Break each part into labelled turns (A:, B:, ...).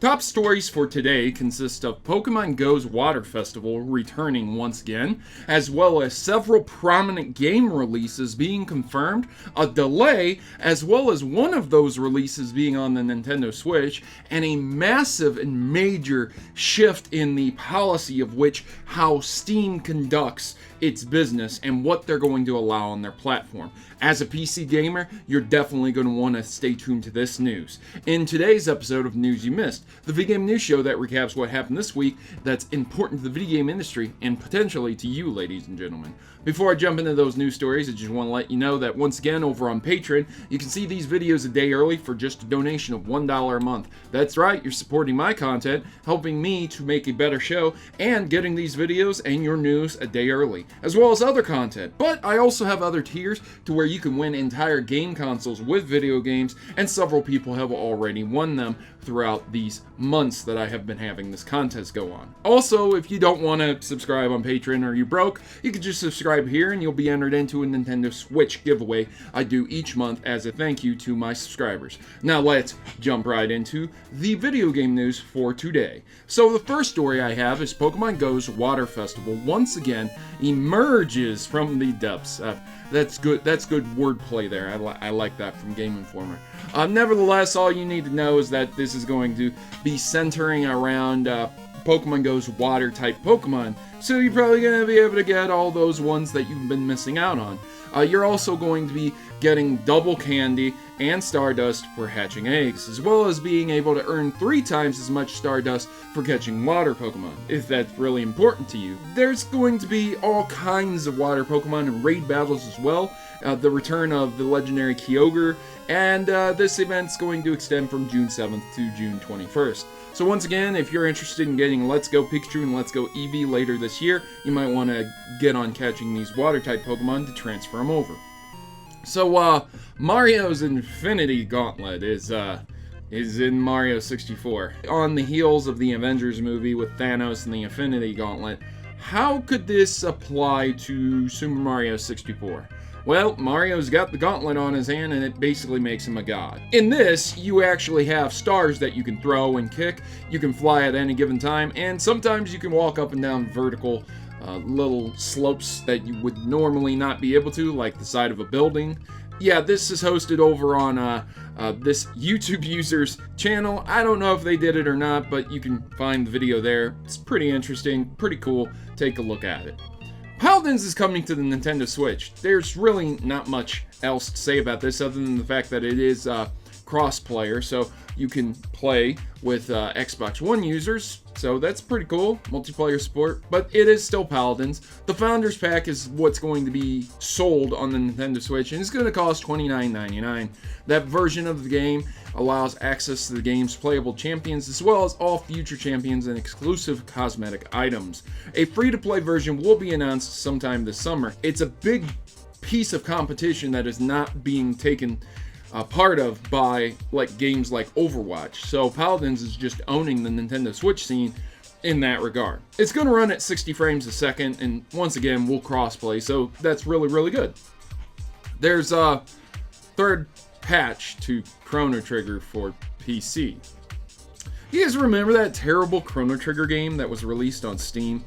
A: Top stories for today consist of Pokemon Go's Water Festival returning once again, as well as several prominent game releases being confirmed, a delay, as well as one of those releases being on the Nintendo Switch, and a massive and major shift in the policy of how Steam conducts its business and what they're going to allow on their platform. As a PC gamer, you're definitely going to want to stay tuned to this news. In today's episode of News You Missed, the video game news show that recaps what happened this week that's important to the video game industry and potentially to you, ladies and gentlemen. Before I jump into those news stories, I just want to let you know that once again over on Patreon, you can see these videos a day early for just a donation of $1 a month. That's right, you're supporting my content, helping me to make a better show, and getting these videos and your news a day early, as well as other content. But I also have other tiers to where you can win entire game consoles with video games, and several people have already won them throughout these months that I have been having this contest go on. Also, if you don't want to subscribe on Patreon or you're broke, you can just subscribe here and you'll be entered into a Nintendo Switch giveaway I do each month as a thank you to my subscribers. Now let's jump right into the video game news for today. So the first story I have is Pokemon Go's Water Festival once again emerges from the depths. That's good wordplay there. I like that from Game Informer. Nevertheless, all you need to know is that this is going to be centering around Pokemon Go's water type Pokemon, so you're probably going to be able to get all those ones that you've been missing out on. You're also going to be getting double candy and Stardust for hatching eggs, as well as being able to earn 3 times as much Stardust for catching water Pokemon, if that's really important to you. There's going to be all kinds of water Pokemon and raid battles as well, the return of the legendary Kyogre, and this event's going to extend from June 7th to June 21st. So once again, if you're interested in getting Let's Go Pikachu and Let's Go Eevee later this year, you might want to get on catching these water-type Pokemon to transfer them over. So, Mario's Infinity Gauntlet is in Mario 64. On the heels of the Avengers movie with Thanos and the Infinity Gauntlet, how could this apply to Super Mario 64? Well, Mario's got the gauntlet on his hand and it basically makes him a god. In this, you actually have stars that you can throw and kick, you can fly at any given time, and sometimes you can walk up and down vertical little slopes that you would normally not be able to, like the side of a building. Yeah, this is hosted over on this YouTube user's channel. I don't know if they did it or not, but you can find the video there. It's pretty interesting, pretty cool. Take a look at it. Paladins is coming to the Nintendo Switch. There's really not much else to say about this other than the fact that it is cross-player, so you can play with Xbox One users, so that's pretty cool, multiplayer support, but it is still Paladins. The Founders Pack is what's going to be sold on the Nintendo Switch, and it's going to cost $29.99. That version of the game allows access to the game's playable champions, as well as all future champions and exclusive cosmetic items. A free-to-play version will be announced sometime this summer. It's a big piece of competition that is not being taken part of by games like Overwatch. So Paladins is just owning the Nintendo Switch scene in that regard. It's going to run at 60 frames a second, and once again, we'll crossplay, so that's really, really good. There's a third patch to Chrono Trigger for PC. You guys remember that terrible Chrono Trigger game that was released on Steam?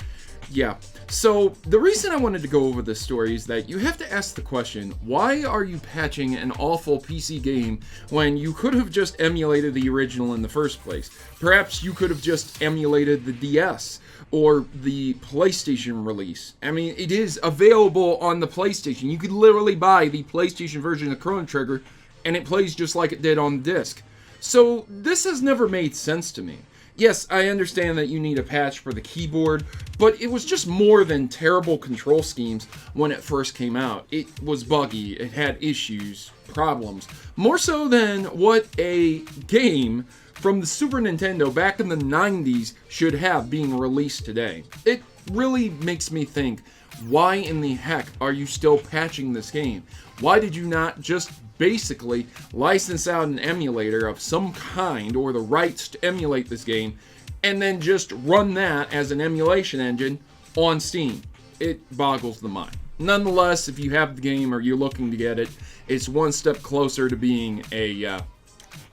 A: Yeah. So the reason I wanted to go over this story is that you have to ask the question, why are you patching an awful PC game when you could have just emulated the original in the first place? Perhaps you could have just emulated the DS or the PlayStation release. I mean, it is available on the PlayStation. You could literally buy the PlayStation version of Chrono Trigger and it plays just like it did on the disc. So this has never made sense to me. Yes, I understand that you need a patch for the keyboard, but it was just more than terrible control schemes when it first came out. It was buggy, it had issues, problems, more so than what a game from the Super Nintendo back in the 90s should have being released today. It really makes me think, why in the heck are you still patching this game? Why did you not just basically license out an emulator of some kind or the rights to emulate this game and then just run that as an emulation engine on Steam? It boggles the mind. Nonetheless, if you have the game or you're looking to get it, it's one step closer to being a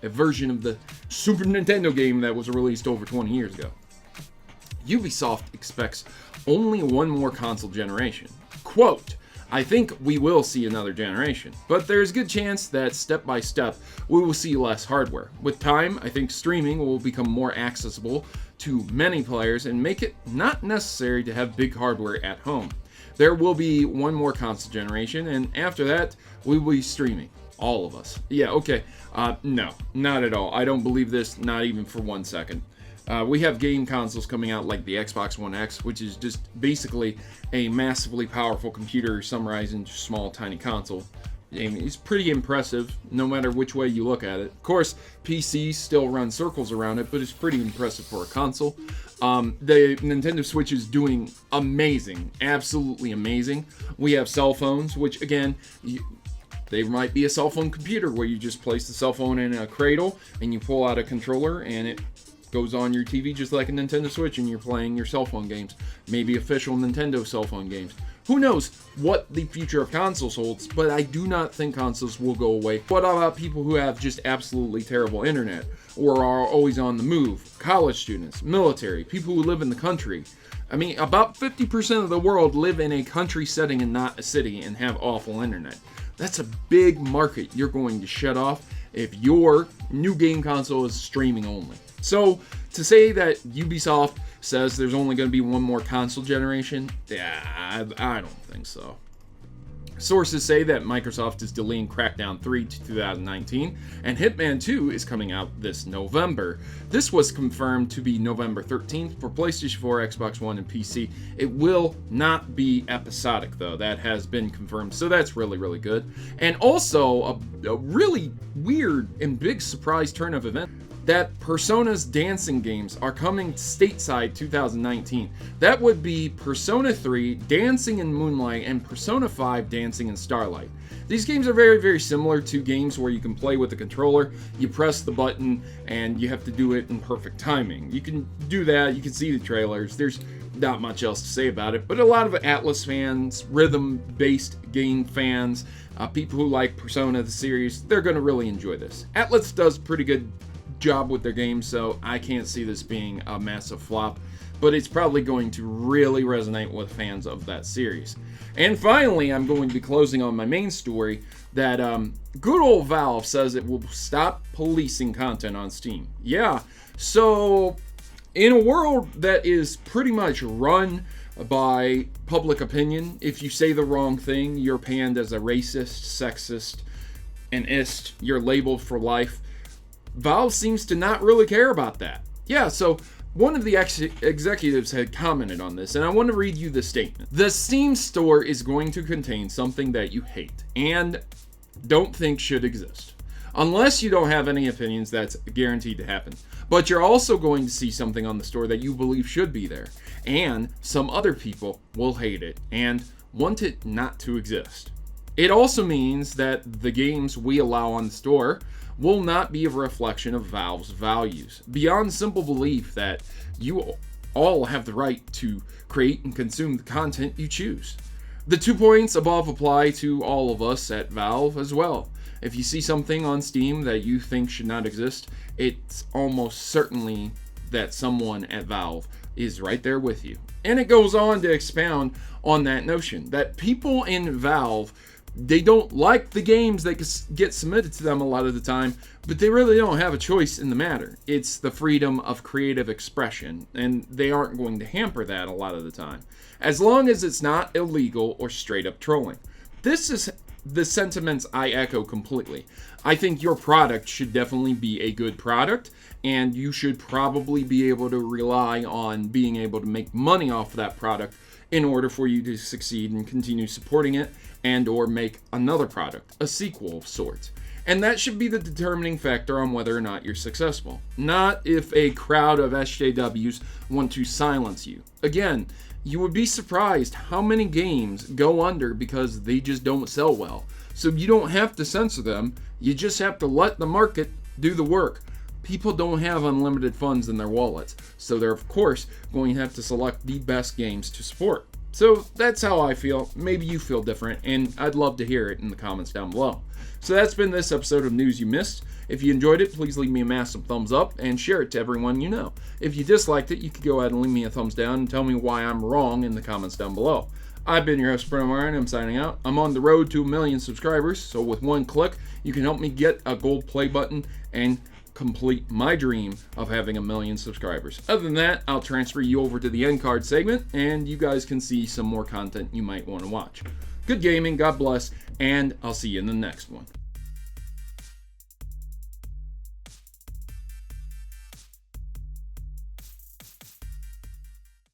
A: a version of the Super Nintendo game that was released over 20 years ago. Ubisoft expects only one more console generation. Quote, I think we will see another generation, but there's a good chance that step by step we will see less hardware. With time, I think streaming will become more accessible to many players and make it not necessary to have big hardware at home. There will be one more console generation, and after that, we will be streaming. All of us. Yeah, okay. No, not at all. I don't believe this, not even for 1 second. We have game consoles coming out like the Xbox One X, which is just basically a massively powerful computer summarized into a small, tiny console. I mean, it's pretty impressive, no matter which way you look at it. Of course, PCs still run circles around it, but it's pretty impressive for a console. The Nintendo Switch is doing amazing, absolutely amazing. We have cell phones, which again, they might be a cell phone computer where you just place the cell phone in a cradle and you pull out a controller and it goes on your TV just like a Nintendo Switch and you're playing your cell phone games. Maybe official Nintendo cell phone games. Who knows what the future of consoles holds, but I do not think consoles will go away. What about people who have just absolutely terrible internet or are always on the move? College students, military, people who live in the country. I mean, about 50% of the world live in a country setting and not a city and have awful internet. That's a big market you're going to shut off if your new game console is streaming only. So, to say that Ubisoft says there's only going to be one more console generation, yeah, I don't think so. Sources say that Microsoft is delaying Crackdown 3 to 2019, and Hitman 2 is coming out this November. This was confirmed to be November 13th for PlayStation 4, Xbox One, and PC. It will not be episodic, though. That has been confirmed, so that's really, really good. And also, a really weird and big surprise turn of events, that Persona's dancing games are coming stateside 2019. That would be Persona 3 Dancing in Moonlight and Persona 5 Dancing in Starlight. These games are very, very similar to games where you can play with the controller, you press the button, and you have to do it in perfect timing. You can do that, you can see the trailers, there's not much else to say about it, but a lot of Atlas fans, rhythm-based game fans, people who like Persona the series, they're going to really enjoy this. Atlas does pretty good job with their game, so I can't see this being a massive flop, but it's probably going to really resonate with fans of that series. And finally, I'm going to be closing on my main story that good old Valve says it will stop policing content on Steam. Yeah, so in a world that is pretty much run by public opinion, if you say the wrong thing, you're panned as a racist, sexist, an ist, you're labeled for life. Valve seems to not really care about that. Yeah, so one of the executives had commented on this, and I want to read you the statement. The Steam store is going to contain something that you hate and don't think should exist. Unless you don't have any opinions, that's guaranteed to happen. But you're also going to see something on the store that you believe should be there. And some other people will hate it and want it not to exist. It also means that the games we allow on the store will not be a reflection of Valve's values, beyond simple belief that you all have the right to create and consume the content you choose. The 2 points above apply to all of us at Valve as well. If you see something on Steam that you think should not exist, it's almost certainly that someone at Valve is right there with you. And it goes on to expound on that notion that people in Valve, they don't like the games that get submitted to them a lot of the time, but they really don't have a choice in the matter. It's the freedom of creative expression, and they aren't going to hamper that a lot of the time, as long as it's not illegal or straight up trolling. This is the sentiments I echo completely. I think your product should definitely be a good product, and you should probably be able to rely on being able to make money off of that product in order for you to succeed and continue supporting it and or make another product, a sequel of sorts. And that should be the determining factor on whether or not you're successful. Not if a crowd of SJWs want to silence you. Again, you would be surprised how many games go under because they just don't sell well. So you don't have to censor them, you just have to let the market do the work. People don't have unlimited funds in their wallets, so they're of course going to have to select the best games to support. So that's how I feel. Maybe you feel different, and I'd love to hear it in the comments down below. So that's been this episode of News You Missed. If you enjoyed it, please leave me a massive thumbs up and share it to everyone you know. If you disliked it, you could go ahead and leave me a thumbs down and tell me why I'm wrong in the comments down below. I've been your host, Protomario, and I'm signing out. I'm on the road to 1 million subscribers, so with one click, you can help me get a gold play button and complete my dream of having 1 million subscribers. Other than that, I'll transfer you over to the end card segment, and you guys can see some more content you might want to watch. Good gaming, God bless, and I'll see you in the next one.